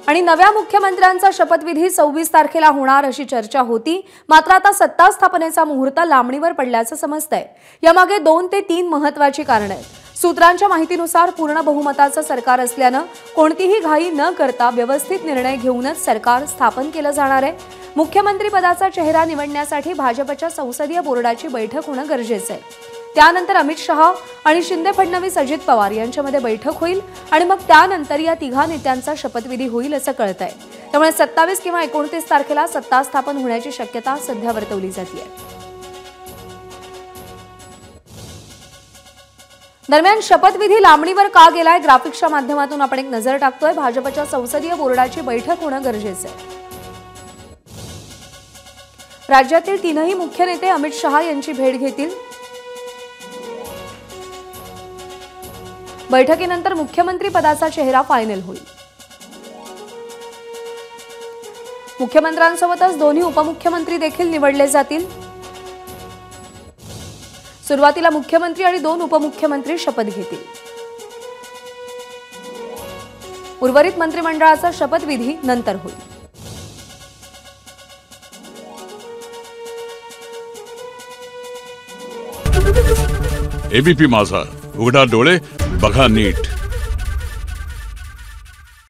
आणि नव्या मुख्यमंत्र्यांचा शपथविधी 26 तारखेला होणार अशी चर्चा होती। मात्र आता सत्ता स्थापनेचा मुहूर्त लांबणीवर पडल्याचं समजतंय। यामागे 2 ते 3 महत्त्वाची कारणे आहेत। सूत्रांच्या माहितीनुसार पूर्ण बहुमताचं सरकार असल्यानं कोणतीही घाई न करता व्यवस्थित निर्णय घेऊनच सरकार स्थापन केलं जाणार आहे। मुख्यमंत्री पदाचा चेहरा निवडण्यासाठी भाजपच्या संसदीय बोर्डाची बैठक होणं गरजेचं आहे। त्यानंतर अमित शहा आणि शिंदे फडणवीस अजित पवार यांच्यामध्ये बैठक होईल आणि मग त्यानंतर या तिघा नेत्यांचा शपथविधी होईल असं कळतंय। त्यामुळे 27 किंवा 29 तारखेला सत्ता स्थापन होण्याची शक्यता सध्या वर्तवली जाते। दरम्यान शपथविधी लांबणीवर का गेलाय ग्राफिक्सच्या माध्यमातून आपण एक नजर टाकतोय। भाजपच्या संसदीय बोर्डाची बैठक होणं गरजेचं आहे। राज्यातील तीनही मुख्य नेते अमित शहा यांची भेट घेतील। बैठकीनंतर मुख्यमंत्री पदाचा चेहरा फायनल होईल। मुख्यमंत्र्यांसोबतच दोन्ही उपमुख्यमंत्री देखील निवडले जातील। सुरुवातीला मुख्यमंत्री आणि 2 उपमुख्यमंत्री शपथ घेतील। उर्वरित मंत्रिमंडळाचा शपथविधी नंतर होईल। एबीपी माझा, उघडा डोळे बघा नीट।